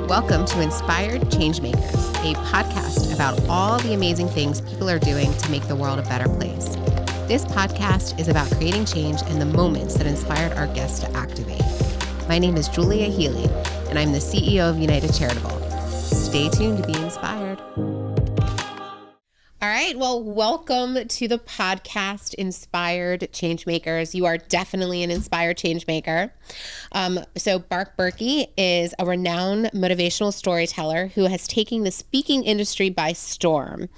Welcome to Inspired Changemakers, a podcast about all the amazing things people are doing to make the world a better place. This podcast is about creating change and the moments that inspired our guests to activate. My name is Julia Healey, and I'm the CEO of United Charitable. Stay tuned to be inspired. All right, well, welcome to the podcast, Inspired Changemakers. You are definitely an inspired changemaker. So Bart Berkey is a renowned motivational storyteller who has taken the speaking industry by storm.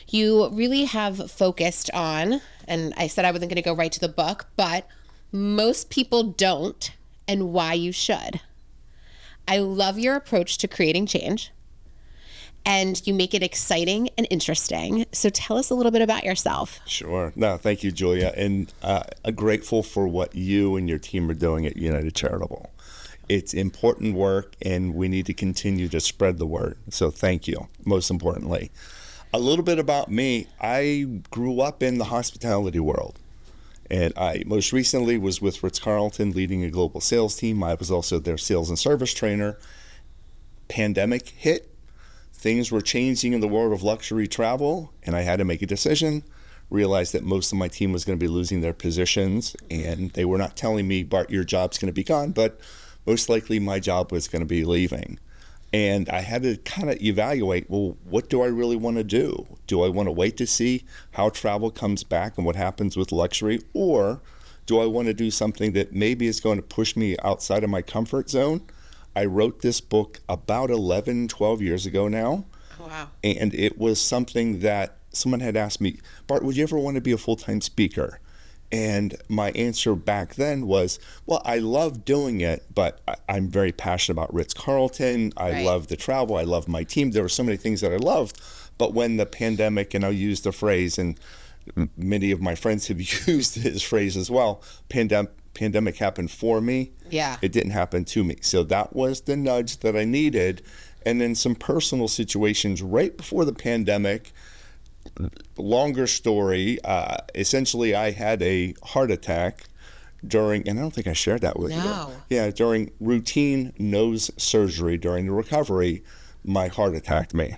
You really have focused on, and I said I wasn't going to go right to the book, but most people don't, and why you should. I love your approach to creating change. And you make it exciting and interesting. So tell us a little bit about yourself. Sure. No, thank you, Julia. And I'm grateful for what you and your team are doing at United Charitable. It's important work, and we need to continue to spread the word. So thank you, most importantly. A little bit about me. I grew up in the hospitality world. And I most recently was with Ritz-Carlton leading a global sales team. I was also their sales and service trainer. Pandemic hit. Things were changing in the world of luxury travel, and I had to make a decision, realized that most of my team was going to be losing their positions, and they were not telling me, Bart, your job's going to be gone, but most likely my job was going to be leaving. And I had to kind of evaluate, well, what do I really want to do? Do I want to wait to see how travel comes back and what happens with luxury, or do I want to do something that maybe is going to push me outside of my comfort zone? I wrote this book about 11, 12 years ago now. Oh, wow. And it was something that someone had asked me, Bart, would you ever want to be a full-time speaker? And my answer back then was, well, I love doing it, but I'm very passionate about Ritz-Carlton. I love the travel. I love my team. There were so many things that I loved. But when the pandemic, and I'll use the phrase, and many of my friends have used this phrase as well, pandemic happened for me. Yeah. It didn't happen to me. So that was the nudge that I needed. And then some personal situations right before the pandemic. Longer story. Essentially, I had a heart attack during, and I don't think I shared that with you. Yeah, during routine nose surgery during the recovery, my heart attacked me.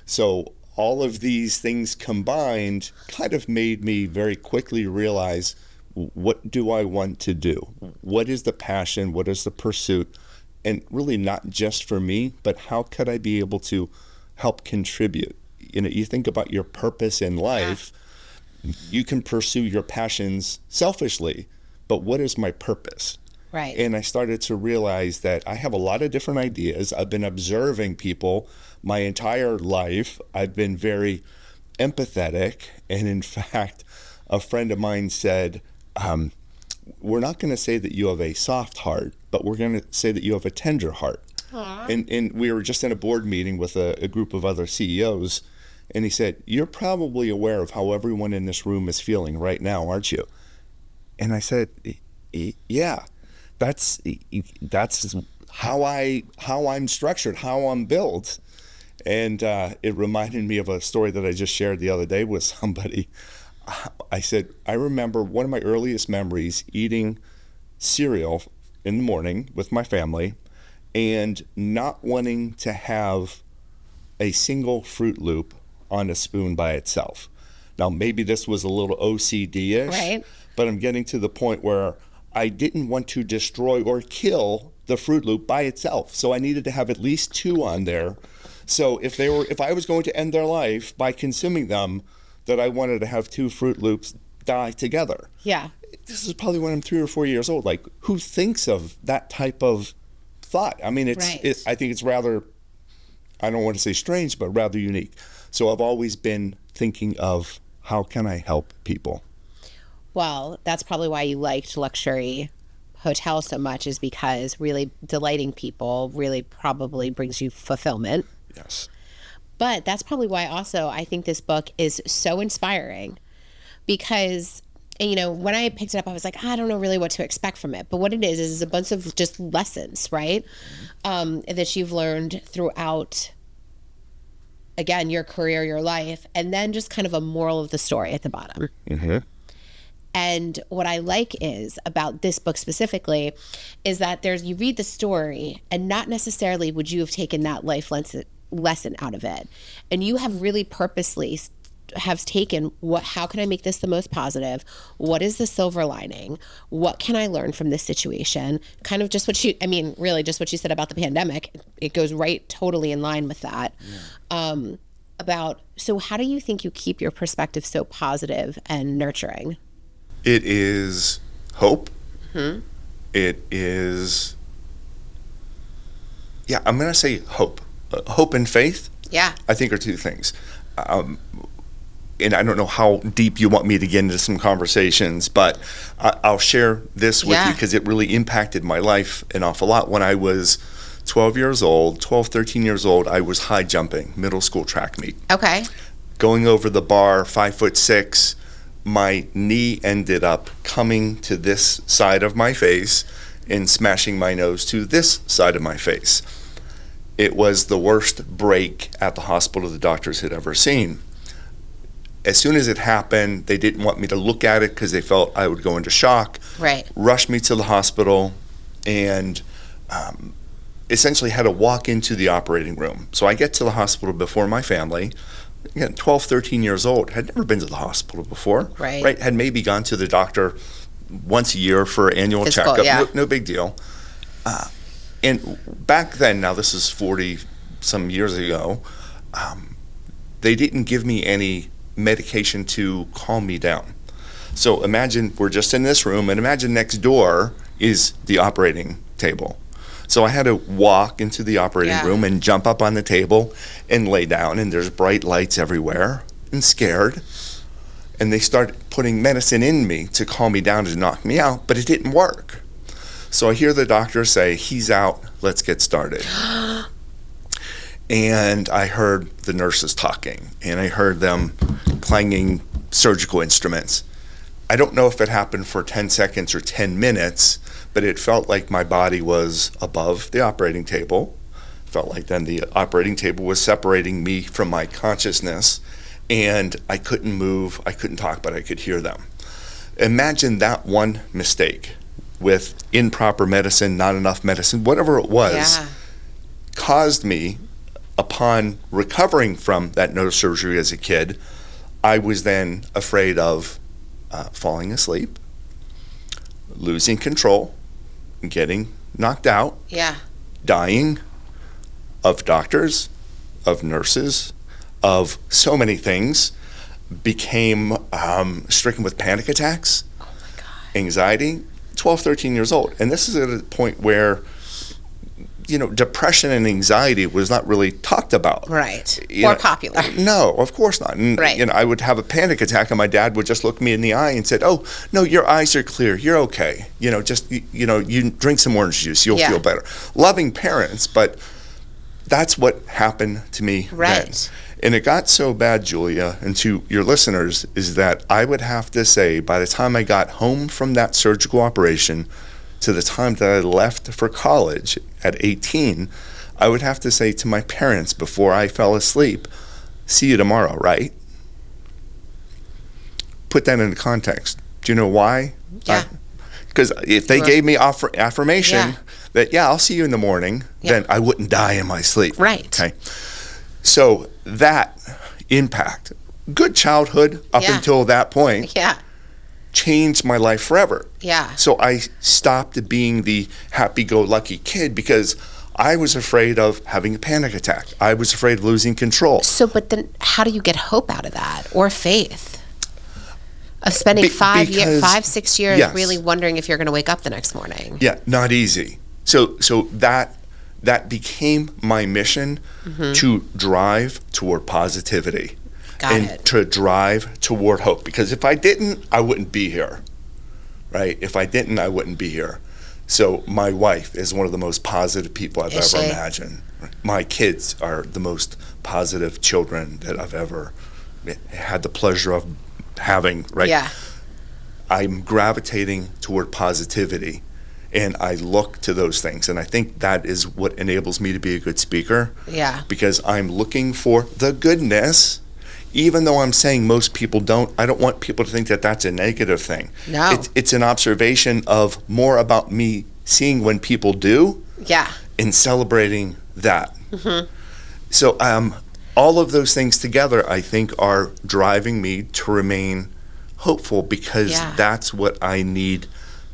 So all of these things combined kind of made me very quickly realize, what do I want to do? What is the passion? What is the pursuit? And really not just for me, but how could I be able to help contribute? You know, you think about your purpose in life, you can pursue your passions selfishly, but what is my purpose? Right. And I started to realize that I have a lot of different ideas. I've been observing people my entire life. I've been very empathetic. And in fact, a friend of mine said, we're not going to say that you have a soft heart, but we're going to say that you have a tender heart. And we were just in a board meeting with a group of other CEOs, and he said, you're probably aware of how everyone in this room is feeling right now, aren't you? And I said, yeah, that's how I'm structured, how I'm built. And it reminded me of a story that I just shared the other day with somebody. I said, I remember one of my earliest memories eating cereal in the morning with my family and not wanting to have a single Fruit Loop on a spoon by itself. Now, maybe this was a little OCD-ish, right, but I'm getting to the point where I didn't want to destroy or kill the Fruit Loop by itself. So I needed to have at least two on there. So if I was going to end their life by consuming them, that I wanted to have two Fruit Loops die together. Yeah. This is probably when I'm 3 or 4 years old. Like, who thinks of that type of thought? I mean, I think it's rather, I don't want to say strange, but rather unique. So I've always been thinking of, how can I help people? Well, that's probably why you liked luxury hotels so much, is because really delighting people really probably brings you fulfillment. Yes. But that's probably why also I think this book is so inspiring, because, you know, when I picked it up, I was like, I don't know really what to expect from it. But what it is a bunch of just lessons, right? That you've learned throughout, again, your career, your life, and then just kind of a moral of the story at the bottom. Mm-hmm. And what I like is about this book specifically is that you read the story and not necessarily would you have taken that life lesson out of it. And you have really purposely have taken how can I make this the most positive? What is the silver lining? What can I learn from this situation? Kind of just really just what you said about the pandemic. It goes right totally in line with that. Yeah. So how do you think you keep your perspective so positive and nurturing? It is hope. Mm-hmm. It is, I'm going to say hope. Hope and faith, I think are two things. And I don't know how deep you want me to get into some conversations, but I'll share this with you because it really impacted my life an awful lot. When I was 13 years old, I was high jumping, middle school track meet. Okay. Going over the bar, 5'6", my knee ended up coming to this side of my face and smashing my nose to this side of my face. It was the worst break at the hospital the doctors had ever seen. As soon as it happened, they didn't want me to look at it because they felt I would go into shock. Right. Rushed me to the hospital and essentially had to walk into the operating room. So I get to the hospital before my family. Again, 12, 13 years old. Had never been to the hospital before. Right. Had maybe gone to the doctor once a year for an annual Physical, checkup. No big deal. And back then, now this is 40 some years ago, they didn't give me any medication to calm me down. So imagine we're just in this room, and imagine next door is the operating table. So I had to walk into the operating room and jump up on the table and lay down, and there's bright lights everywhere, and scared. And they started putting medicine in me to calm me down to knock me out, but it didn't work. So I hear the doctor say, "He's out, let's get started." And I heard the nurses talking, and I heard them clanging surgical instruments. I don't know if it happened for 10 seconds or 10 minutes, but it felt like my body was above the operating table. It felt like then the operating table was separating me from my consciousness, and I couldn't move, I couldn't talk, but I could hear them. Imagine that one mistake with improper medicine, not enough medicine, whatever it was, caused me, upon recovering from that nose surgery as a kid, I was then afraid of falling asleep, losing control, getting knocked out, dying, of doctors, of nurses, of so many things, became stricken with panic attacks, anxiety, 12, 13 years old. And this is at a point where depression and anxiety was not really talked about. Right. Or popular. No, of course not. And, right. I would have a panic attack and my dad would just look me in the eye and said, "Oh, no, your eyes are clear. You're okay. You drink some orange juice. You'll feel better." Loving parents, but that's what happened to me then. And it got so bad, Julia, and to your listeners, is that I would have to say by the time I got home from that surgical operation to the time that I left for college at 18, I would have to say to my parents before I fell asleep, "See you tomorrow," right? Put that into context. Do you know why? Yeah. Because if they gave me affirmation that, I'll see you in the morning, then I wouldn't die in my sleep. Right. Okay. So that impact, good childhood up until that point, changed my life forever. Yeah. So I stopped being the happy-go-lucky kid because I was afraid of having a panic attack. I was afraid of losing control. So, but then how do you get hope out of that, or faith? Of spending 5-6 years really wondering if you're going to wake up the next morning. Yeah, not easy. So that became my mission to drive toward positivity. To drive toward hope. Because if I didn't, I wouldn't be here, right? If I didn't, I wouldn't be here. So my wife is one of the most positive people I've ever imagined. My kids are the most positive children that I've ever had the pleasure of having, right? Yeah. I'm gravitating toward positivity, and I look to those things. And I think that is what enables me to be a good speaker. Yeah. Because I'm looking for the goodness even though I'm saying most people don't, I don't want people to think that that's a negative thing. No. It's an observation of more about me seeing when people do. Yeah. And celebrating that. So all of those things together, I think, are driving me to remain hopeful, because that's what I need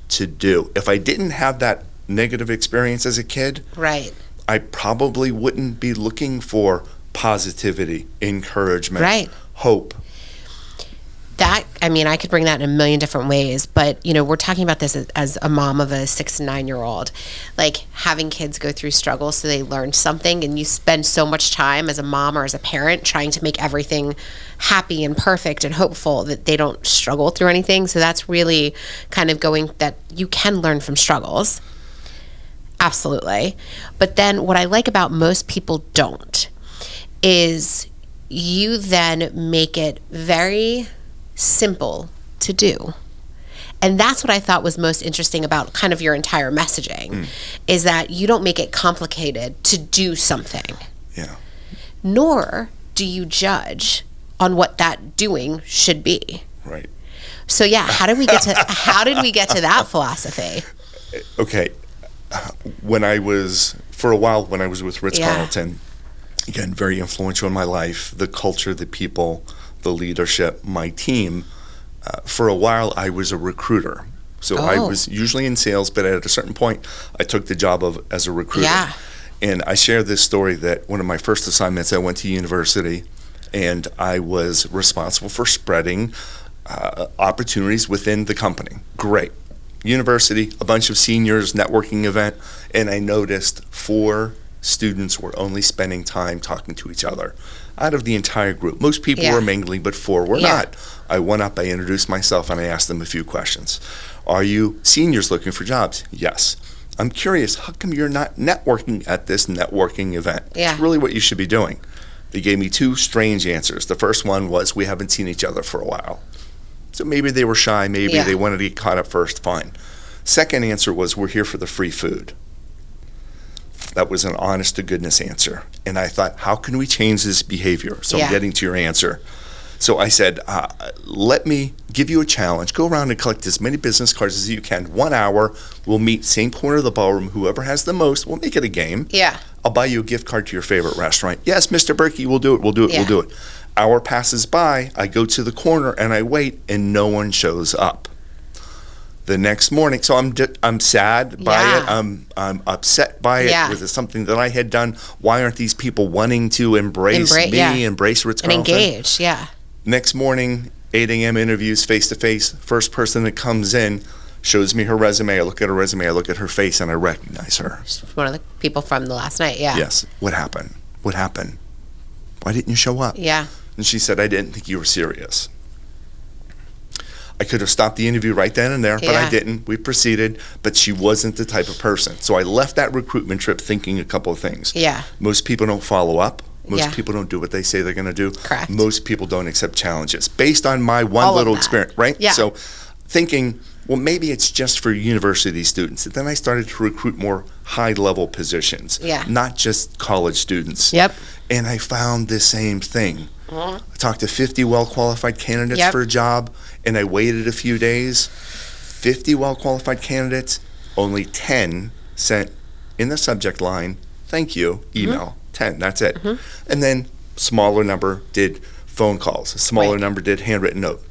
to do. If I didn't have that negative experience as a kid, right, I probably wouldn't be looking for positivity, encouragement, right, hope. That, I mean, I could bring that in a million different ways, but, you know, we're talking about this as a mom of a 6 and 9-year-old, like having kids go through struggles so they learn something, and you spend so much time as a mom or as a parent trying to make everything happy and perfect and hopeful that they don't struggle through anything. So that's really kind of going that you can learn from struggles. Absolutely. But then what I like about most people don't is you then make it very simple to do. And that's what I thought was most interesting about kind of your entire messaging, is that you don't make it complicated to do something. Yeah. Nor do you judge on what that doing should be. Right. So yeah, how did we get to that philosophy? Okay. When I was with Ritz-Carlton, again, very influential in my life, the culture, the people, the leadership, my team. For a while, I was a recruiter. So I was usually in sales, but at a certain point, I took the job as a recruiter. Yeah. And I share this story that one of my first assignments, I went to university, and I was responsible for spreading opportunities within the company. Great. University, a bunch of seniors, networking event, and I noticed 4 students were only spending time talking to each other out of the entire group. Most people were mingling, but 4 were not. I went up, I introduced myself, and I asked them a few questions. Are you seniors looking for jobs? Yes. I'm curious, how come you're not networking at this networking event? Yeah. It's really what you should be doing. They gave me 2 strange answers. The first one was, we haven't seen each other for a while. So maybe they were shy, maybe they wanted to get caught up first, fine. Second answer was, we're here for the free food. That was an honest to goodness answer. And I thought, how can we change this behavior? So I'm getting to your answer. So I said, let me give you a challenge. Go around and collect as many business cards as you can. 1 hour, we'll meet same corner of the ballroom. Whoever has the most, we'll make it a game. Yeah. I'll buy you a gift card to your favorite restaurant. Yes, Mr. Berkey, we'll do it. Hour passes by, I go to the corner and I wait, and no one shows up. The next morning, so I'm sad by it. I'm upset by it. Was it something that I had done? Why aren't these people wanting to embrace me, embrace Ritz-Carlton? And engage, Next morning, 8 a.m. interviews, face-to-face. First person that comes in shows me her resume. I look at her resume, I look at her face, and I recognize her. One of the people from the last night, Yes. What happened? Why didn't you show up? Yeah. And she said, I didn't think you were serious. I could have stopped the interview right then and there, but I didn't. We proceeded, but she wasn't the type of person. So I left that recruitment trip thinking a couple of things. Yeah. Most people don't follow up. Most people don't do what they say they're going to do. Correct. Most people don't accept challenges based on my one little experience, right? Yeah. So thinking, well, maybe it's just for university students. And then I started to recruit more high-level positions, not just college students. Yep. And I found the same thing. I talked to 50 well-qualified candidates for a job, and I waited a few days. 50 well-qualified candidates, only 10 sent in the subject line, thank you, email. 10, that's it. And then smaller number did phone calls. A smaller number did handwritten note.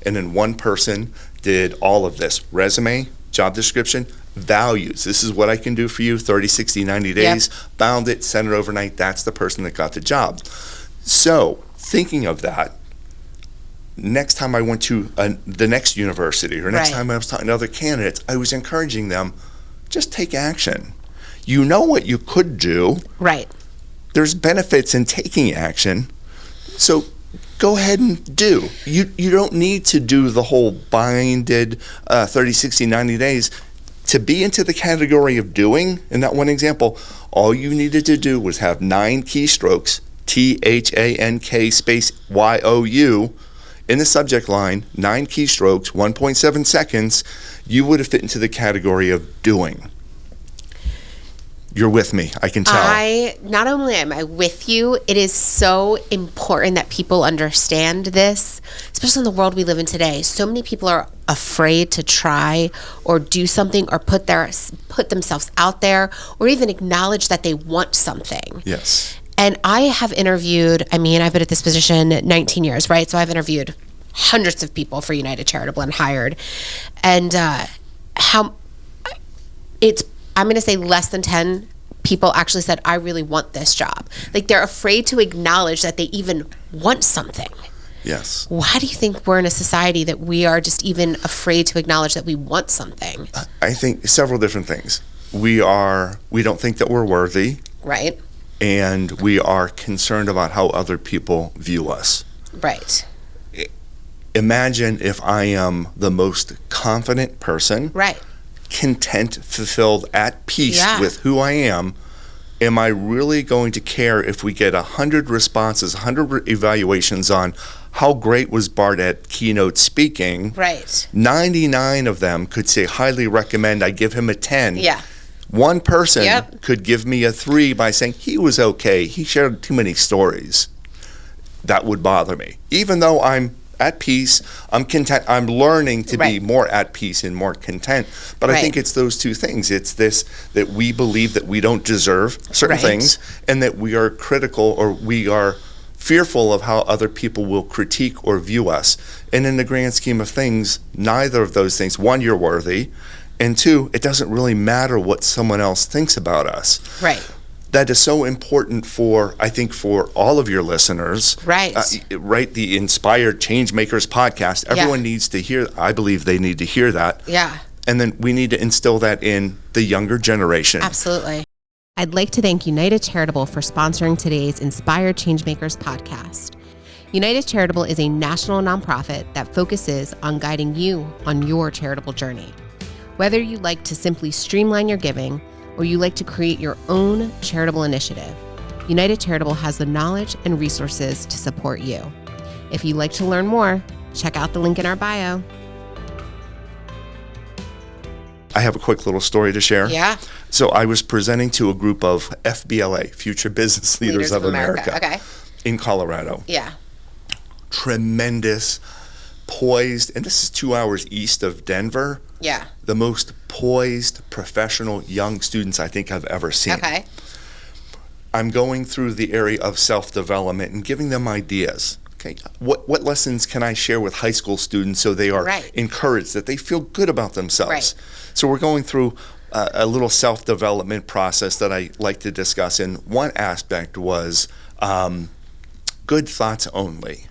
And then one person did all of this: resume, job description, values. This is what I can do for you, 30, 60, 90 days. Bound it, sent it overnight. That's the person that got the job. So thinking of that, next time I went to the next university, or next time I was talking to other candidates, I was encouraging them, just take action. You know what you could do. Right. There's benefits in taking action. So go ahead and do. You don't need to do the whole binded 30, 60, 90 days. To be into the category of doing, in that one example, all you needed to do was have 9 keystrokes, THANK space YOU, in the subject line, 9 keystrokes, 1.7 seconds, you would have fit into the category of doing. You're with me. I can tell. Not only am I with you, it is so important that people understand this, especially in the world we live in today. So many people are afraid to try or do something or put themselves out there or even acknowledge that they want something. Yes. And I have interviewed, I've been at this position 19 years, right? So I've interviewed hundreds of people for United Charitable and hired. And I'm going to say less than 10 people actually said, I really want this job. Like, they're afraid to acknowledge that they even want something. Yes. Why do you think we're in a society that we are just even afraid to acknowledge that we want something? I think several different things. We don't think that we're worthy. Right. And we are concerned about how other people view us. Right. Imagine if I am the most confident person. Right. Content, fulfilled, at peace with who I am I really going to care if we get 100 responses, 100 evaluations on how great was Bart at keynote speaking? Right. 99 of them could say, highly recommend, I give him a 10. Yeah. One person could give me a 3 by saying he was okay, he shared too many stories. That would bother me. Even though I'm at peace, I'm content, I'm learning to be more at peace and more content. But I think it's those two things. It's this, that we believe that we don't deserve certain things, and that we are critical or we are fearful of how other people will critique or view us. And in the grand scheme of things, neither of those things, one, you're worthy, and two, it doesn't really matter what someone else thinks about us. Right. That is so important for all of your listeners. Right. The Inspired Changemakers Podcast. Everyone needs to hear, I believe they need to hear that. Yeah. And then we need to instill that in the younger generation. Absolutely. I'd like to thank United Charitable for sponsoring today's Inspired Changemakers Podcast. United Charitable is a national nonprofit that focuses on guiding you on your charitable journey. Whether you like to simply streamline your giving or you like to create your own charitable initiative, United Charitable has the knowledge and resources to support you. If you'd like to learn more, check out the link in our bio. I have a quick little story to share. Yeah. So I was presenting to a group of FBLA, Future Business Leaders of America, in Colorado. Yeah. Tremendous, poised, and this is 2 hours east of Denver. Yeah. The most poised, professional young students I think I've ever seen. Okay. I'm going through the area of self-development and giving them ideas. Okay, what lessons can I share with high school students so they are encouraged, that they feel good about themselves? Right. So we're going through a little self-development process that I like to discuss, and one aspect was good thoughts only,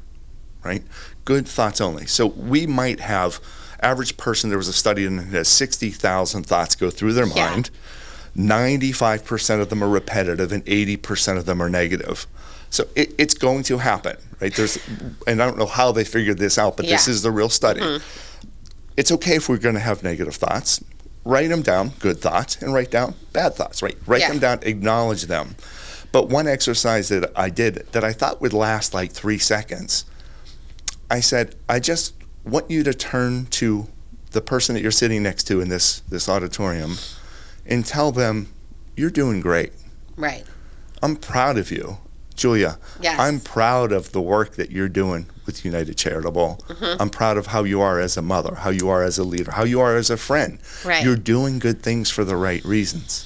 right? Good thoughts only. So we might have, average person, there was a study and it has 60,000 thoughts go through their mind. 95% of them are repetitive and 80% of them are negative. So it's going to happen, right? And I don't know how they figured this out, but this is the real study. Mm-hmm. It's okay if we're going to have negative thoughts. Write them down, good thoughts, and write down bad thoughts, right? Write them down, acknowledge them. But one exercise that I did that I thought would last like 3 seconds, I said, I just want you to turn to the person that you're sitting next to in this auditorium and tell them, you're doing great. Right. I'm proud of you. Julia, I'm proud of the work that you're doing with United Charitable. Mm-hmm. I'm proud of how you are as a mother, how you are as a leader, how you are as a friend. Right. You're doing good things for the right reasons.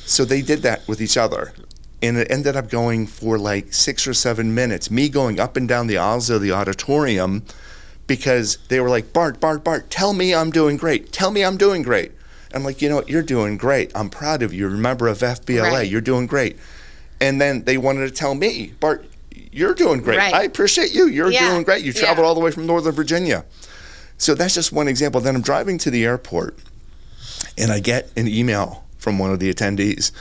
So they did that with each other. And it ended up going for like 6 or 7 minutes, me going up and down the aisles of the auditorium, because they were like, Bart, tell me I'm doing great. Tell me I'm doing great. I'm like, you know what, you're doing great. I'm proud of you. You're a member of FBLA. Right. You're doing great. And then they wanted to tell me, Bart, you're doing great. Right. I appreciate you. You're doing great. You traveled all the way from Northern Virginia. So that's just one example. Then I'm driving to the airport, and I get an email from one of the attendees.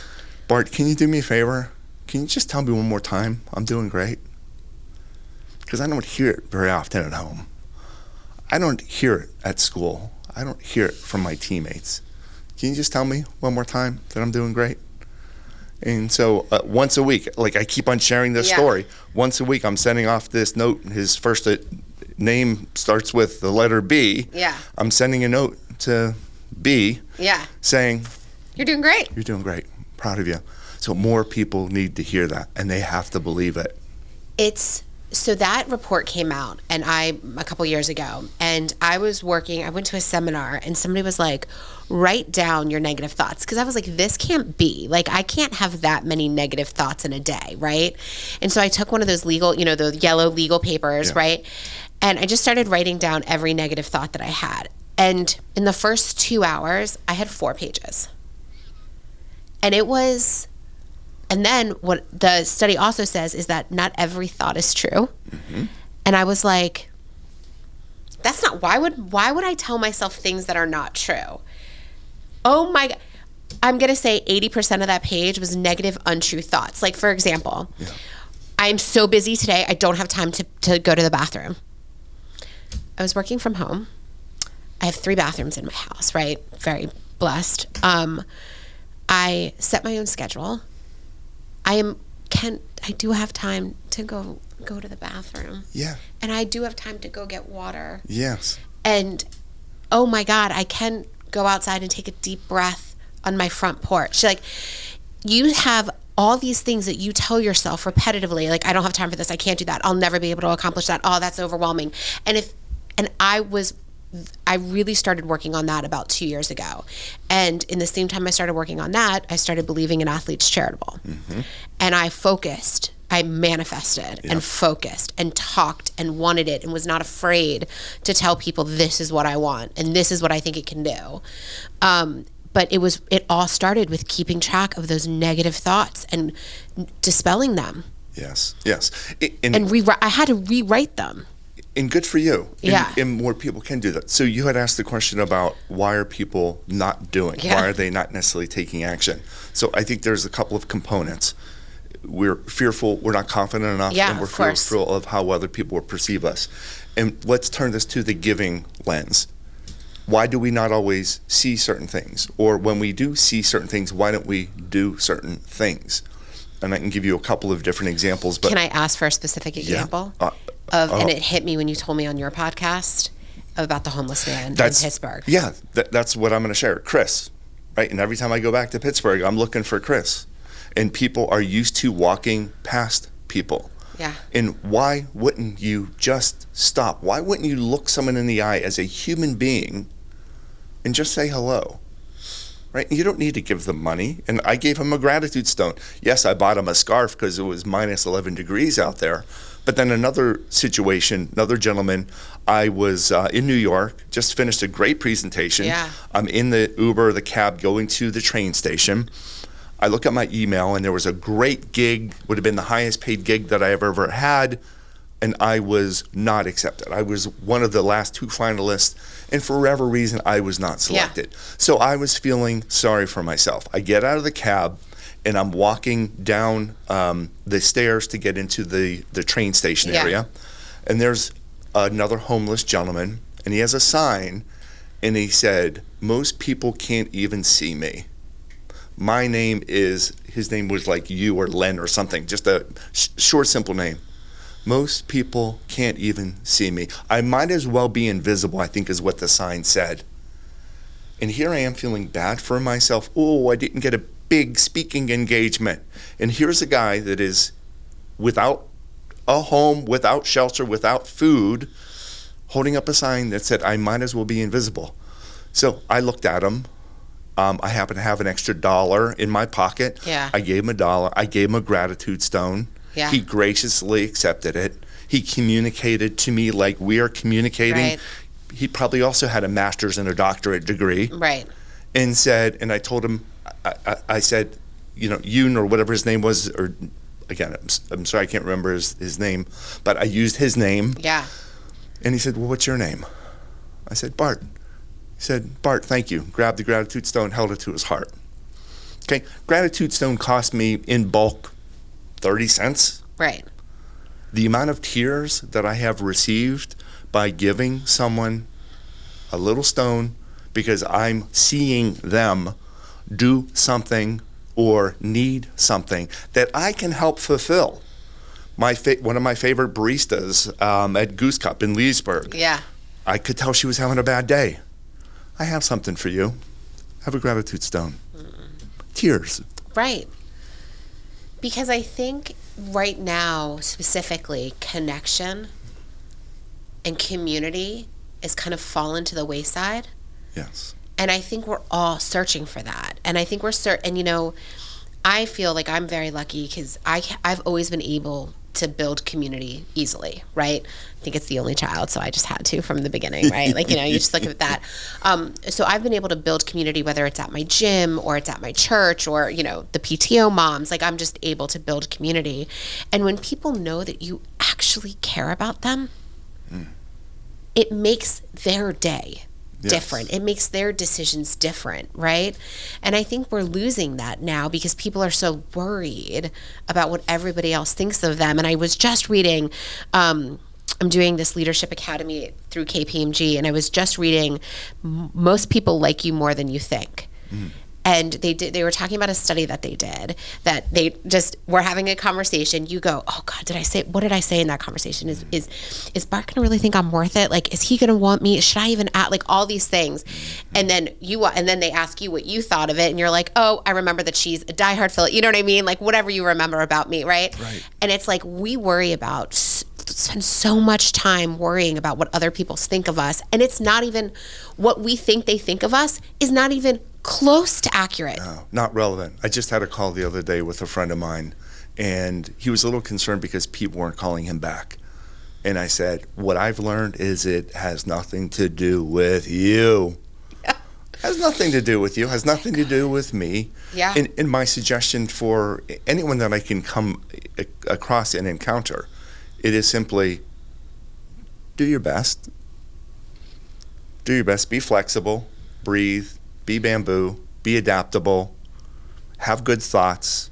Bart, can you do me a favor? Can you just tell me one more time I'm doing great? Because I don't hear it very often at home. I don't hear it at school. I don't hear it from my teammates. Can you just tell me one more time that I'm doing great? And so once a week, like I keep on sharing this story, once a week I'm sending off this note. His first name starts with the letter B. Yeah. I'm sending a note to B saying, you're doing great. You're doing great. Proud of you. So more people need to hear that, and they have to believe it. So that report came out a couple years ago, and I went to a seminar, and somebody was like, write down your negative thoughts. Cause I was like, this can't be, like, I can't have that many negative thoughts in a day. Right. And so I took one of those legal, the yellow legal papers. Yeah. Right. And I just started writing down every negative thought that I had. And in the first 2 hours, I had 4 pages. And then what the study also says is that not every thought is true. Mm-hmm. And I was like, that's not, why would I tell myself things that are not true? Oh my God. I'm going to say 80% of that page was negative, untrue thoughts. Like, for example, I'm so busy today, I don't have time to go to the bathroom. I was working from home. I have 3 bathrooms in my house, right? Very blessed. I set my own schedule. I do have time to go to the bathroom. Yeah. And I do have time to go get water. Yes. And oh my God, I can go outside and take a deep breath on my front porch. Like, you have all these things that you tell yourself repetitively, like, I don't have time for this, I can't do that, I'll never be able to accomplish that, oh, that's overwhelming. And I really started working on that about 2 years ago. And in the same time I started working on that, I started believing in athletes charitable. Mm-hmm. And I manifested and focused and talked and wanted it and was not afraid to tell people, this is what I want and this is what I think it can do. But it all started with keeping track of those negative thoughts and dispelling them. Yes. I had to rewrite them. And good for you. Yeah. And more people can do that. So you had asked the question about why are people not doing? Yeah. Why are they not necessarily taking action? So I think there's a couple of components. We're fearful, we're not confident enough, and we're fearful of how other people will perceive us. And let's turn this to the giving lens. Why do we not always see certain things? Or when we do see certain things, why don't we do certain things? And I can give you a couple of different examples. But can I ask for a specific example? And it hit me when you told me on your podcast about the homeless man in Pittsburgh. Yeah, that's what I'm going to share. Chris, right? And every time I go back to Pittsburgh, I'm looking for Chris. And people are used to walking past people. Yeah. And why wouldn't you just stop? Why wouldn't you look someone in the eye as a human being and just say hello? Right? You don't need to give them money. And I gave him a gratitude stone. Yes, I bought him a scarf because it was minus 11 degrees out there. But then another situation, another gentleman, I was in New York, just finished a great presentation. Yeah. I'm in the Uber, the cab, going to the train station. I look at my email, and there was a great gig, would have been the highest paid gig that I ever had, and I was not accepted. I was one of the last 2 finalists, and for whatever reason, I was not selected. Yeah. So I was feeling sorry for myself. I get out of the cab, and I'm walking down the stairs to get into the train station area, and there's another homeless gentleman, and he has a sign, and he said, "Most people can't even see me. My name is," his name was like you or Len or something, just a short, simple name. "Most people can't even see me. I might as well be invisible," I think is what the sign said. And here I am feeling bad for myself. Oh, I didn't get a big speaking engagement. And here's a guy that is without a home, without shelter, without food, holding up a sign that said, "I might as well be invisible." So I looked at him. I happen to have an extra $1 in my pocket. Yeah. I gave him $1. I gave him a gratitude stone. Yeah. He graciously accepted it. He communicated to me like we are communicating. Right. He probably also had a master's and a doctorate degree. Right. And I told him, I said, Yoon or whatever his name was, or again, I'm sorry, I can't remember his name, but I used his name. Yeah. And he said, "Well, what's your name?" I said, "Bart." He said, "Bart, thank you." Grabbed the gratitude stone, held it to his heart. Okay, gratitude stone cost me in bulk 30 cents. Right. The amount of tears that I have received by giving someone a little stone because I'm seeing them do something or need something that I can help fulfill. One of my favorite baristas at Goose Cup in Leesburg. Yeah. I could tell she was having a bad day. "I have something for you. Have a gratitude stone." Tears. Right. Because I think right now, specifically, connection and community is kind of fallen to the wayside. Yes. And I think we're all searching for that. And I think and I feel like I'm very lucky because I've always been able to build community easily, right? I think it's the only child, so I just had to from the beginning, right? Like, you just look at that. So I've been able to build community, whether it's at my gym or it's at my church or, the PTO moms. Like, I'm just able to build community. And when people know that you actually care about them, it makes their day different. It makes their decisions different, right? And I think we're losing that now because people are so worried about what everybody else thinks of them. And I was just reading, I'm doing this leadership academy through KPMG, and I was just reading, most people like you more than you think. And they were talking about a study that they did, that they just were having a conversation. You go, oh God, what did I say in that conversation? Is Bart gonna really think I'm worth it? Like, is he gonna want me? Should I even act? Like, all these things. And then they ask you what you thought of it, and you're like, oh, I remember that she's a diehard Philly. You know what I mean? Like, whatever you remember about me, right? And it's like, we worry about, spend so much time worrying about what other people think of us, and it's not even what we think they think of us is not even close to accurate. No, not relevant. I just had a call the other day with a friend of mine, and he was a little concerned because people weren't calling him back. And I said, what I've learned is it has nothing to do with you. Has nothing to do with you, has nothing to do with me. Yeah. And my suggestion for anyone that I can come across and encounter, it is simply do your best. Do your best. Be flexible. Breathe. Be bamboo. Be adaptable. Have good thoughts.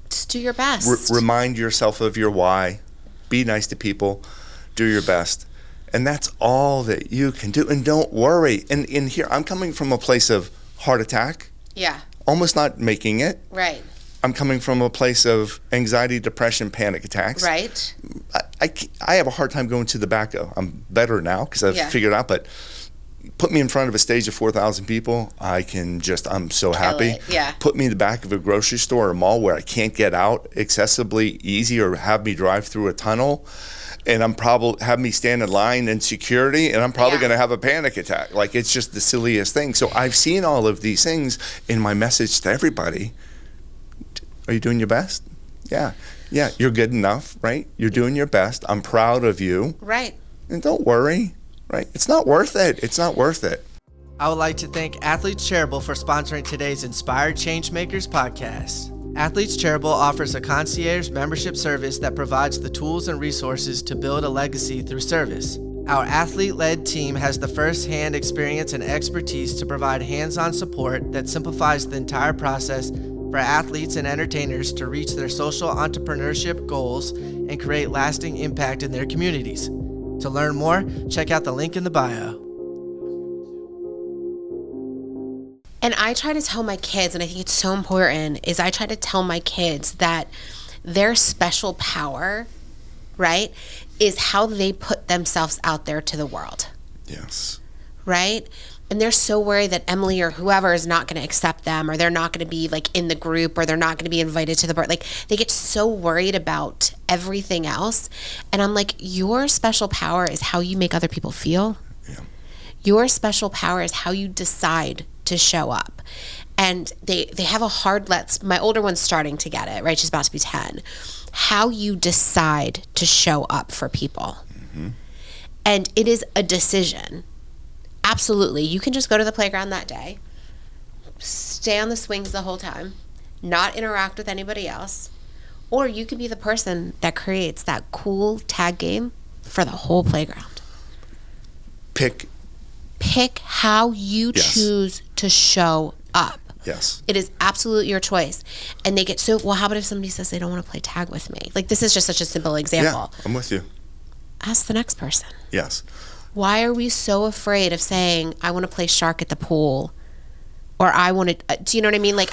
Just do your best. Remind yourself of your why. Be nice to people. Do your best. And that's all that you can do. And don't worry. And in here, I'm coming from a place of heart attack. Yeah. Almost not making it. Right. I'm coming from a place of anxiety, depression, panic attacks. Right. I have a hard time going to the back of. I'm better now because I've figured out, but put me in front of a stage of 4,000 people, I'm so happy. Yeah. Put me in the back of a grocery store or a mall where I can't get out accessibly easy, or have me drive through a tunnel, and have me stand in line in security, and I'm probably going to have a panic attack. Like, it's just the silliest thing. So I've seen all of these things in my message to everybody. Are you doing your best? Yeah. Yeah, you're good enough, right? You're doing your best. I'm proud of you. Right. And don't worry. Right? It's not worth it. It's not worth it. I would like to thank Athletes Charitable for sponsoring today's Inspired Changemakers podcast. Athletes Charitable offers a concierge membership service that provides the tools and resources to build a legacy through service. Our athlete-led team has the first-hand experience and expertise to provide hands-on support that simplifies the entire process for athletes and entertainers to reach their social entrepreneurship goals and create lasting impact in their communities. To learn more, check out the link in the bio. And I try to tell my kids, and I think it's so important, is I try to tell my kids that their special power, right, is how they put themselves out there to the world. Yes. Right? And they're so worried that Emily or whoever is not going to accept them, or they're not going to be like in the group, or they're not going to be invited to the party. Like, they get so worried about everything else. And I'm like, your special power is how you make other people feel. Yeah. Your special power is how you decide to show up. And they have a hard my older one's starting to get it, right? She's about to be 10. How you decide to show up for people. Mm-hmm. And it is a decision. Absolutely. You can just go to the playground that day, stay on the swings the whole time, not interact with anybody else, or you could be the person that creates that cool tag game for the whole playground. Pick how you choose to show up. Yes. It is absolutely your choice. And they get so, well, how about if somebody says they don't want to play tag with me? Like, this is just such a simple example. Yeah, I'm with you. Ask the next person. Yes. Why are we so afraid of saying, I want to play shark at the pool? Or I want to, do you know what I mean? Like,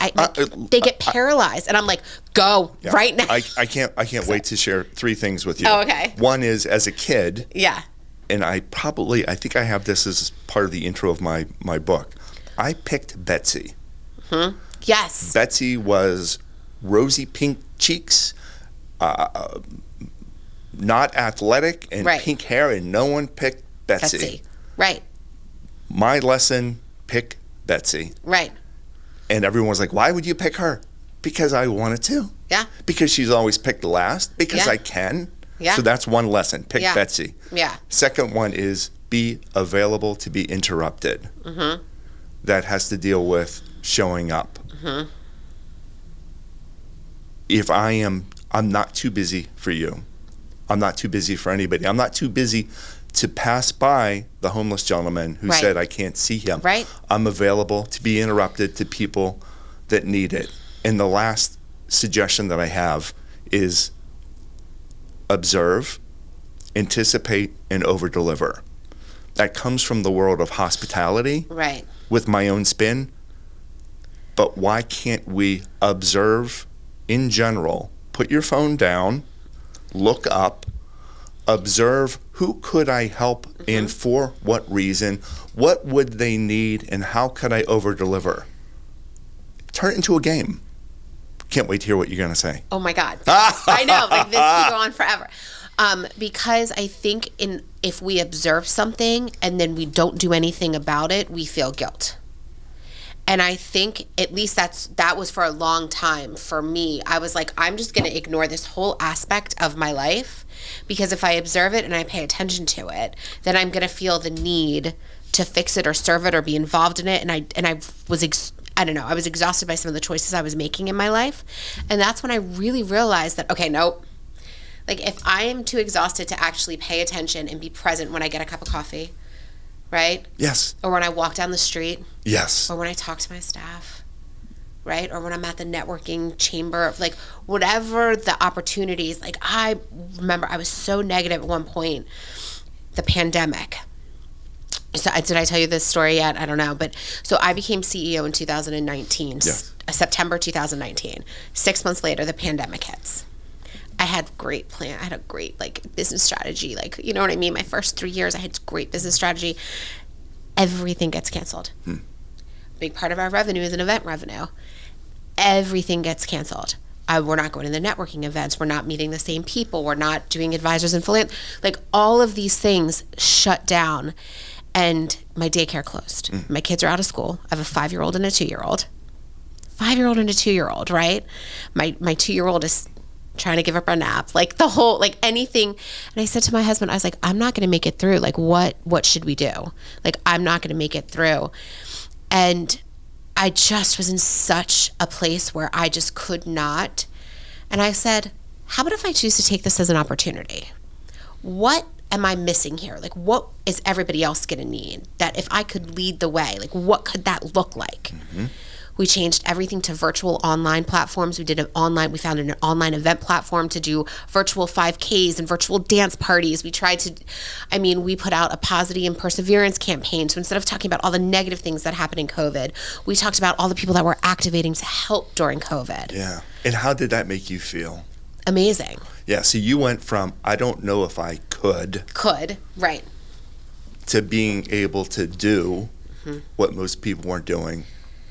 they get paralyzed. And I'm like, go right now. I can't wait to share 3 things with you. Oh, okay. One is, as a kid. Yeah. And I think I have this as part of the intro of my book. I picked Betsy. Yes. Betsy was rosy pink cheeks, not athletic, and pink hair, and no one picked Betsy. Right. My lesson, pick Betsy. Right. And everyone was like, why would you pick her? Because I wanted to. Yeah. Because she's always picked last. Because I can. Yeah. So that's one lesson. Pick Betsy. Yeah. Second one is be available to be interrupted. Mm-hmm. That has to deal with showing up. Mm-hmm. If I'm not too busy for you. I'm not too busy for anybody. I'm not too busy to pass by the homeless gentleman who said I can't see him. Right. I'm available to be interrupted to people that need it. And the last suggestion that I have is observe, anticipate, and over-deliver. That comes from the world of hospitality. Right. With my own spin. But why can't we observe in general? Put your phone down, look up, observe who could I help and for what reason, what would they need, and how could I over-deliver? Turn it into a game. Can't wait to hear what you're going to say. Oh my God. I know, like this could go on forever. Because I think if we observe something and then we don't do anything about it, we feel guilt. And I think at least that was for a long time for me. I was like, I'm just going to ignore this whole aspect of my life because if I observe it and I pay attention to it, then I'm going to feel the need to fix it or serve it or be involved in it. And I was exhausted by some of the choices I was making in my life. And that's when I really realized that, okay, nope. Like if I am too exhausted to actually pay attention and be present when I get a cup of coffee, right? Yes. Or when I walk down the street. Yes. Or when I talk to my staff, right? Or when I'm at the networking chamber, like whatever the opportunities. Like I remember I was so negative at one point, the pandemic. So did I tell you this story yet? I don't know. But so I became CEO in 2019, September 2019. 6 months later, the pandemic hits. I had a great plan. I had a great business strategy. You know what I mean? My first 3 years, I had great business strategy. Everything gets canceled. Big part of our revenue is an event revenue. Everything gets canceled. We're not going to the networking events. We're not meeting the same people. We're not doing advisors and philanthropy. All of these things shut down. And my daycare closed. My kids are out of school. I have a 5-year-old and a 2-year-old. 5-year-old and a 2-year-old, right? My 2-year-old is trying to give up our nap, the whole, anything. And I said to my husband, I was like, I'm not going to make it through. What should we do? I'm not going to make it through. And I just was in such a place where I just could not. And I said, how about if I choose to take this as an opportunity? What am I missing here? What is everybody else going to need? That if I could lead the way, what could that look like? We changed everything to virtual online platforms. We found an online event platform to do virtual 5Ks and virtual dance parties. We put out a positivity and perseverance campaign. So instead of talking about all the negative things that happened in COVID, we talked about all the people that were activating to help during COVID. Yeah. And how did that make you feel? Amazing. Yeah. So you went from, I don't know if I could, right, to being able to do what most people weren't doing.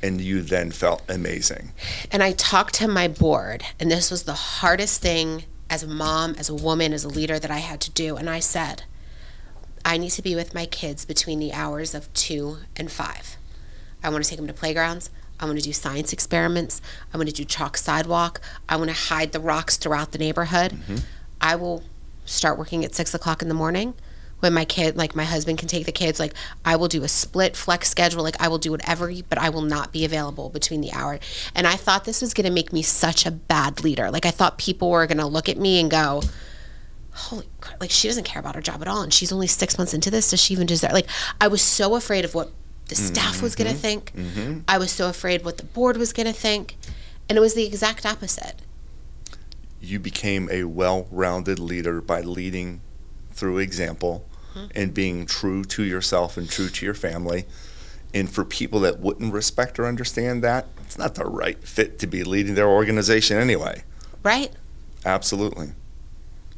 And you then felt amazing. And I talked to my board, and this was the hardest thing as a mom, as a woman, as a leader that I had to do. And I said, I need to be with my kids between the hours of 2 and 5. I want to take them to playgrounds. I want to do science experiments. I want to do chalk sidewalk. I want to hide the rocks throughout the neighborhood. I will start working at 6 o'clock in the morning. When my kid, my husband can take the kids, I will do a split flex schedule. I will do whatever, but I will not be available between the hour. And I thought this was going to make me such a bad leader. I thought people were going to look at me and go, holy crap, she doesn't care about her job at all. And she's only 6 months into this. Does she even deserve? I was so afraid of what the staff was going to think. I was so afraid what the board was going to think. And it was the exact opposite. You became a well-rounded leader by leading through example. And being true to yourself and true to your family. And for people that wouldn't respect or understand that, it's not the right fit to be leading their organization anyway. Right. Absolutely.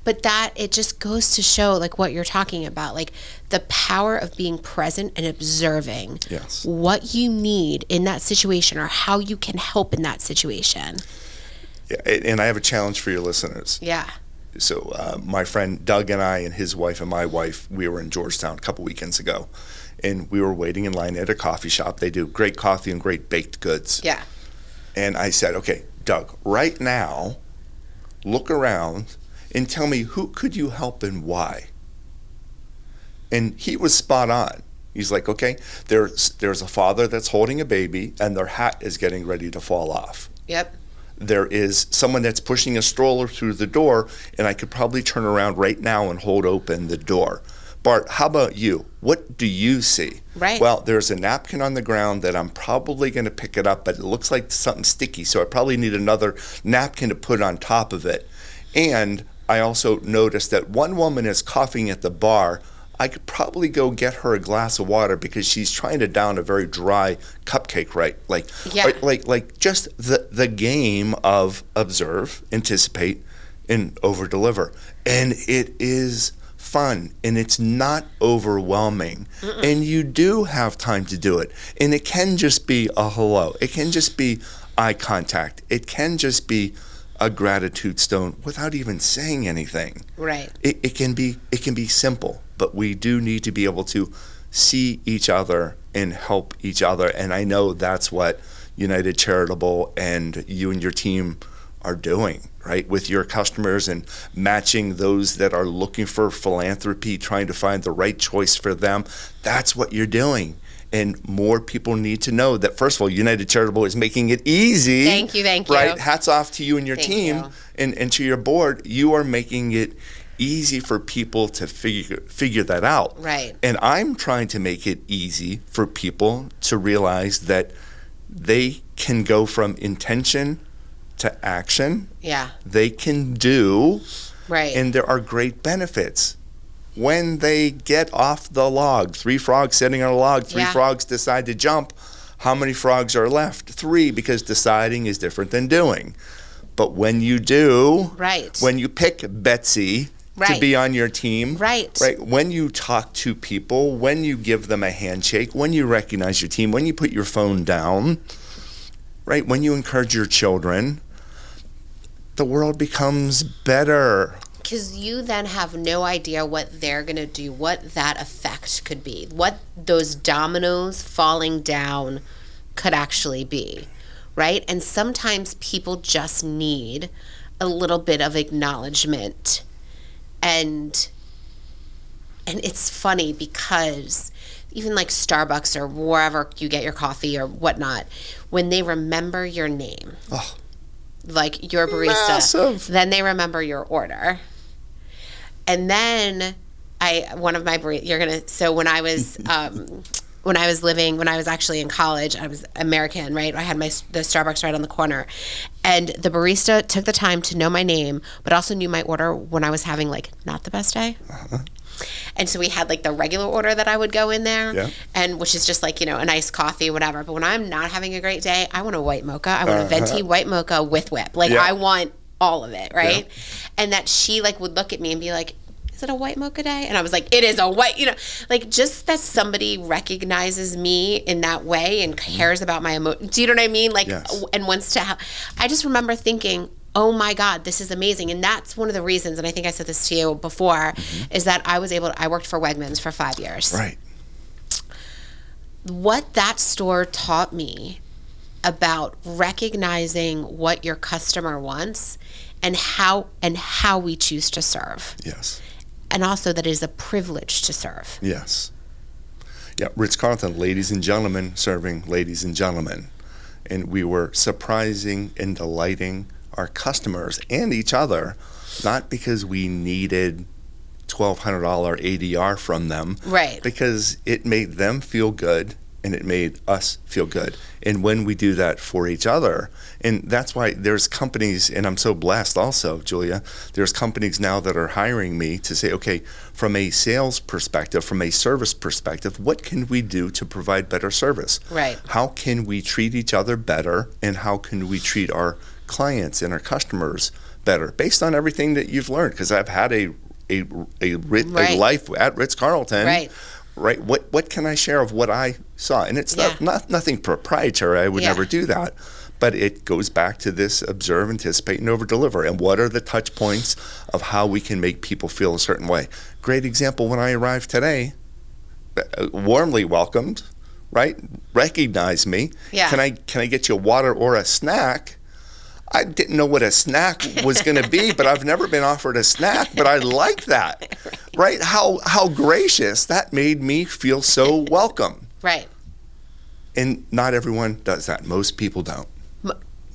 But that, it just goes to show like what you're talking about, like the power of being present and observing what you need in that situation or how you can help in that situation. Yeah, and I have a challenge for your listeners. Yeah. So my friend Doug and I and his wife and my wife, we were in Georgetown a couple weekends ago, and we were waiting in line at a coffee shop. They do great coffee and great baked goods. Yeah. And I said, okay, Doug, right now, look around and tell me who could you help and why. And he was spot on. He's like, okay, there's a father that's holding a baby and their hat is getting ready to fall off. Yep. There is someone that's pushing a stroller through the door, and I could probably turn around right now and hold open the door. Bart, how about you? What do you see? Right. Well, there's a napkin on the ground that I'm probably going to pick it up, but it looks like something sticky, so I probably need another napkin to put on top of it. And I also noticed that one woman is coughing at the bar. I could probably go get her a glass of water because she's trying to down a very dry cupcake, right? Like just the game of observe, anticipate, and over-deliver. And it is fun, and it's not overwhelming. And you do have time to do it. And it can just be a hello. It can just be eye contact. It can just be a gratitude stone without even saying anything. Right. It can be simple, but we do need to be able to see each other and help each other. And I know that's what United Charitable and you and your team are doing, right? With your customers and matching those that are looking for philanthropy, trying to find the right choice for them. That's what you're doing. And more people need to know that, first of all, United Charitable is making it easy. Thank you. Right? Hats off to you and your Thank team you. And to your board. You are making it easy for people to figure that out. Right. And I'm trying to make it easy for people to realize that they can go from intention to action. Yeah. They can do. Right. And there are great benefits. When they get off the log, 3 frogs sitting on a log, 3 frogs decide to jump. How many frogs are left? 3, because deciding is different than doing. But when you do, when you pick Betsy to be on your team, when you talk to people, when you give them a handshake, when you recognize your team, when you put your phone down, when you encourage your children, the world becomes better. Because you then have no idea what they're going to do, what that effect could be, what those dominoes falling down could actually be, right? And sometimes people just need a little bit of acknowledgement. And it's funny because even like Starbucks or wherever you get your coffee or whatnot, when they remember your name, like your barista, then they remember your order. And then when I was actually in college, I was American, right? I had the Starbucks right on the corner. And the barista took the time to know my name, but also knew my order when I was having like not the best day. And so we had like the regular order that I would go in there, and which is just like, a nice coffee, whatever. But when I'm not having a great day, I want a white mocha. I want a venti white mocha with whip. Like I want all of it, right? And that she like would look at me and be like, is it a white mocha day? And I was like, it is a white, like just that somebody recognizes me in that way and cares about my emotions. Do you know what I mean? Like, and wants to I just remember thinking, oh my God, this is amazing. And that's one of the reasons, and I think I said this to you before, is that I worked for Wegmans for 5 years. Right. What that store taught me about recognizing what your customer wants and how we choose to serve. Yes. And also that it is a privilege to serve. Yes. Yeah, Ritz-Carlton, ladies and gentlemen, serving ladies and gentlemen. And we were surprising and delighting our customers and each other, not because we needed $1,200 ADR from them. Right. Because it made them feel good and it made us feel good. And when we do that for each other, and that's why there's companies, and I'm so blessed also, Julia, there's companies now that are hiring me to say, okay, from a sales perspective, from a service perspective, what can we do to provide better service? Right. How can we treat each other better, and how can we treat our clients and our customers better based on everything that you've learned? Because I've had a life at Ritz-Carlton. Right. What can I share of what I saw? And it's not nothing proprietary. I would never do that. But it goes back to this observe, anticipate, and over-deliver. And what are the touch points of how we can make people feel a certain way? Great example, when I arrived today, warmly welcomed, right? Recognized me. Yeah. Can I get you a water or a snack? I didn't know what a snack was going to be, but I've never been offered a snack, but I like that, right? How gracious. That made me feel so welcome. Right. And not everyone does that. Most people don't.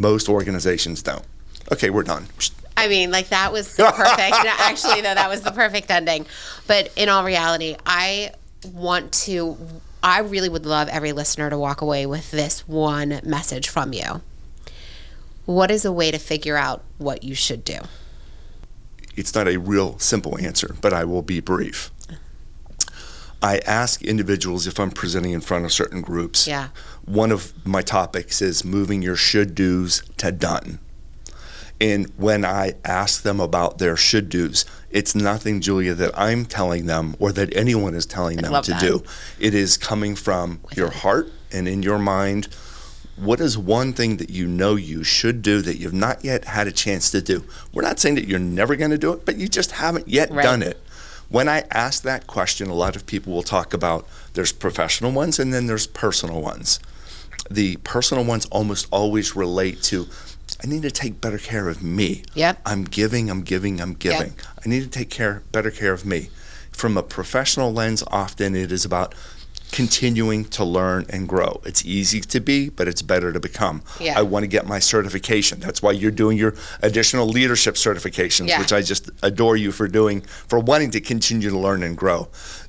Most organizations don't. Okay, we're done. I mean, like, that was the perfect, actually, though, that was the perfect ending. But in all reality, I really would love every listener to walk away with this one message from you. What is a way to figure out what you should do? It's not a real simple answer, but I will be brief. I ask individuals if I'm presenting in front of certain groups. Yeah. One of my topics is moving your should-dos to done. And when I ask them about their should-dos, it's nothing, Julia, that I'm telling them or that anyone is telling them to do. It is coming from your heart and in your mind. What is one thing that you know you should do that you've not yet had a chance to do? We're not saying that you're never going to do it, but you just haven't yet done it. When I ask that question, a lot of people will talk about there's professional ones and then there's personal ones. The personal ones almost always relate to, I need to take better care of me. Yep. I'm giving. Yep. I need to take better care of me. From a professional lens, often it is about continuing to learn and grow. It's easy to be, but it's better to become. Yeah. I want to get my certification. That's why you're doing your additional leadership certifications, which I just adore you for doing, for wanting to continue to learn and grow.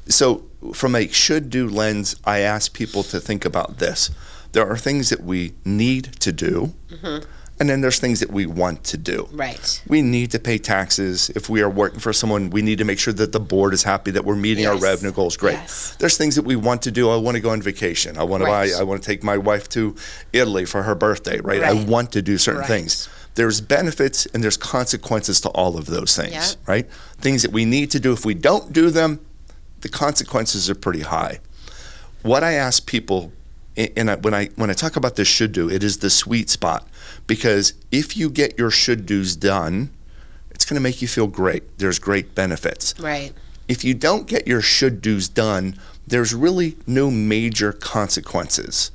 So from a should-do lens, I ask people to think about this. There are things that we need to do, and then there's things that we want to do. Right. We need to pay taxes. If we are working for someone, we need to make sure that the board is happy that we're meeting our revenue goals. Great. Yes. There's things that we want to do. I want to go on vacation. I want to I want to take my wife to Italy for her birthday, right? I want to do certain things. There's benefits and there's consequences to all of those things, right? Things that we need to do. If we don't do them, the consequences are pretty high. What I ask people, and when I talk about this should do, it is the sweet spot. Because if you get your should-dos done, it's going to make you feel great. There's great benefits. Right. If you don't get your should-dos done, there's really no major consequences.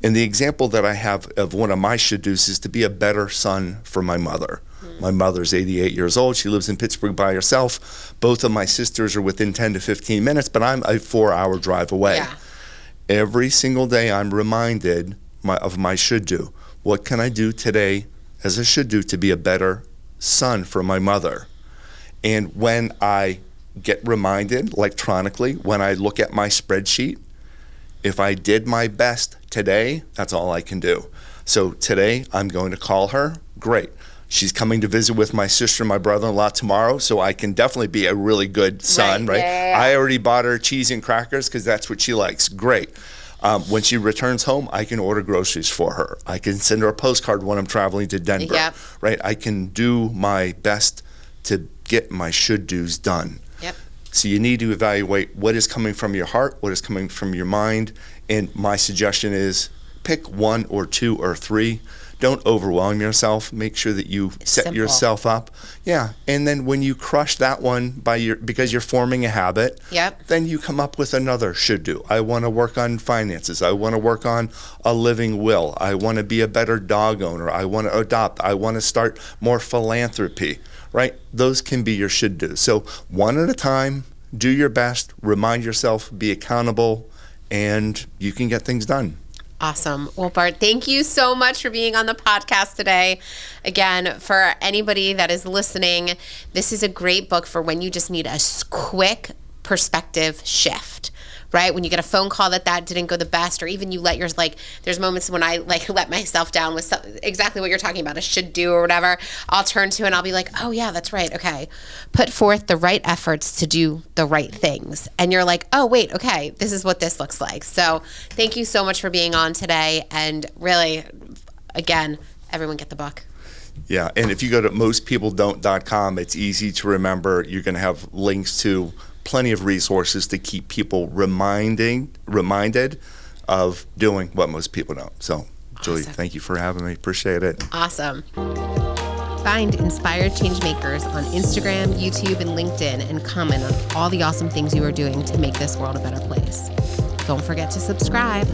And the example that I have of one of my should-dos is to be a better son for my mother. My mother's 88 years old. She lives in Pittsburgh by herself. Both of my sisters are within 10 to 15 minutes, but I'm a 4-hour drive away. Yeah. Every single day I'm reminded of my should-do. What can I do today as I should do to be a better son for my mother? And when I get reminded electronically, when I look at my spreadsheet, if I did my best today, that's all I can do. So today I'm going to call her. Great. She's coming to visit with my sister and my brother-in-law tomorrow, so I can definitely be a really good son, right? Yeah. I already bought her cheese and crackers because that's what she likes. Great. When she returns home, I can order groceries for her. I can send her a postcard when I'm traveling to Denver, right? I can do my best to get my should-dos done. Yep. So you need to evaluate what is coming from your heart, what is coming from your mind, and my suggestion is pick 1 or 2 or 3. Don't overwhelm yourself. Make sure that you set yourself up. Yeah. And then when you crush that one because you're forming a habit, then you come up with another should do. I want to work on finances. I want to work on a living will. I want to be a better dog owner. I want to adopt. I want to start more philanthropy, right? Those can be your should do. So one at a time, do your best, remind yourself, be accountable, and you can get things done. Awesome. Well, Bart, thank you so much for being on the podcast today. Again, for anybody that is listening, this is a great book for when you just need a quick perspective shift, right? When you get a phone call that didn't go the best, or even you let yours, there's moments when I let myself down with exactly what you're talking about, a should do or whatever. I'll turn to and I'll be like, oh yeah, that's right. Okay. Put forth the right efforts to do the right things. And you're like, oh wait, okay, this is what this looks like. So thank you so much for being on today. And really, again, everyone get the book. Yeah, and if you go to mostpeopledon't.com, it's easy to remember. You're going to have links to plenty of resources to keep people reminded of doing what most people don't. So, Julie, thank you for having me. Appreciate it. Awesome. Find Inspired Changemakers on Instagram, YouTube, and LinkedIn, and comment on all the awesome things you are doing to make this world a better place. Don't forget to subscribe.